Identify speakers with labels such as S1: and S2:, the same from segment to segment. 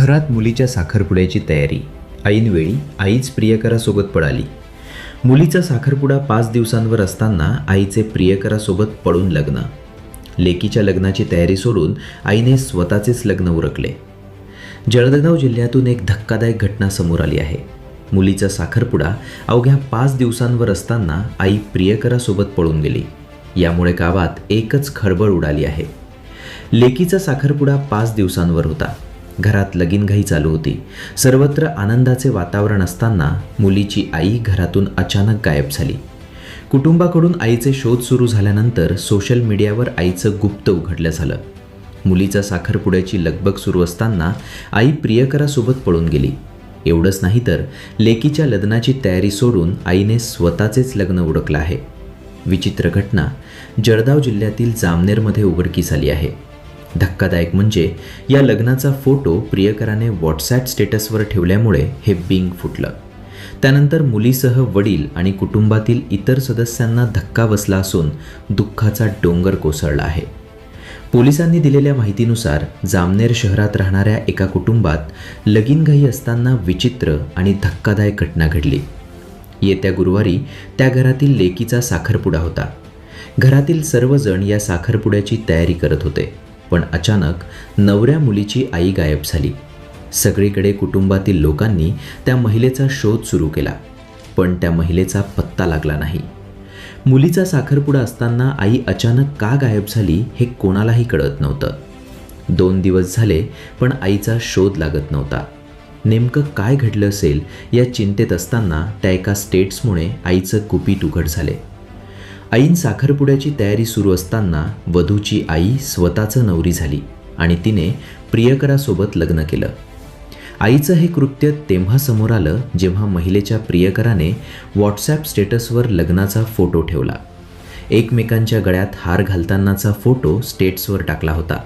S1: घरात मुलीच्या साखरपुड्याची तयारी. ऐनवेळी आईच प्रियकरासोबत पळाली. मुलीचा साखरपुडा 5 दिवसांवर असताना आईचे प्रियकरासोबत पळून लग्न. लेकीच्या लग्नाची तयारी सोडून आईने स्वतःचेच लग्न उरकले. जळगाव जिल्ह्यातून एक धक्कादायक घटना समोर आली आहे. मुलीचा साखरपुडा अवघ्या 5 दिवसांवर असताना आई प्रियकरासोबत पळून गेली. यामुळे गावात एकच खळबळ उडाली आहे. लेकीचा साखरपुडा 5 दिवसांवर होता. घरात लगीनघाई चालू होती. सर्वत्र आनंदाचे वातावरण असताना मुलीची आई घरातून अचानक गायब झाली. कुटुंबाकडून आईचे शोध सुरू झाल्यानंतर सोशल मीडियावर आईचं गुप्त उघडलं झालं. मुलीचा साखरपुड्याची लगबग सुरू असताना आई प्रियकरासोबत पळून गेली. एवढंच नाही तर लेकीच्या लग्नाची तयारी सोडून आईने स्वतःचेच लग्न उरकलं आहे. विचित्र घटना जळगाव जिल्ह्यातील जामनेरमध्ये उघडकीस आली आहे. धक्कादायक म्हणजे या लग्नाचा फोटो प्रियकराने व्हॉट्सॲप स्टेटसवर ठेवल्यामुळे हे बिंग फुटलं. त्यानंतर मुलीसह वडील आणि कुटुंबातील इतर सदस्यांना धक्का बसला असून दुःखाचा डोंगर कोसळला आहे. पोलिसांनी दिलेल्या माहितीनुसार जामनेर शहरात राहणाऱ्या एका कुटुंबात लगीनघाई असताना विचित्र आणि धक्कादायक घटना घडली. येत्या गुरुवारी त्या घरातील लेकीचा साखरपुडा होता. घरातील सर्वजण या साखरपुड्याची तयारी करत होते. पण अचानक नवऱ्या मुलीची आई गायब झाली. सगळीकडे कुटुंबातील लोकांनी त्या महिलेचा शोध सुरू केला, पण त्या महिलेचा पत्ता लागला नाही. मुलीचा साखरपुडा असताना आई अचानक का गायब झाली हे कोणालाही कळत नव्हतं. 2 दिवस झाले पण आईचा शोध लागत नव्हता. नेमकं काय घडलं असेल या चिंतेत असताना त्या एका स्टेट्समुळे आईचं गुपित उघड झाले. ऐन साखरपुड्याची तयारी सुरू असताना वधूची आई स्वतःचं नवरी झाली आणि तिने प्रियकरासोबत लग्न केलं. आईचं हे कृत्य तेव्हा समोर आलं जेव्हा महिलेच्या प्रियकराने व्हॉट्सॲप स्टेटसवर लग्नाचा फोटो ठेवला. एकमेकांच्या गळ्यात हार घालतानाचा फोटो स्टेटसवर टाकला होता.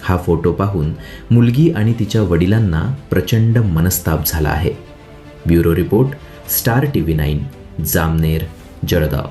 S1: हा फोटो पाहून मुलगी आणि तिच्या वडिलांना प्रचंड मनस्ताप झाला आहे. Bureau report, star TV 9, Jamner, Jalgaon.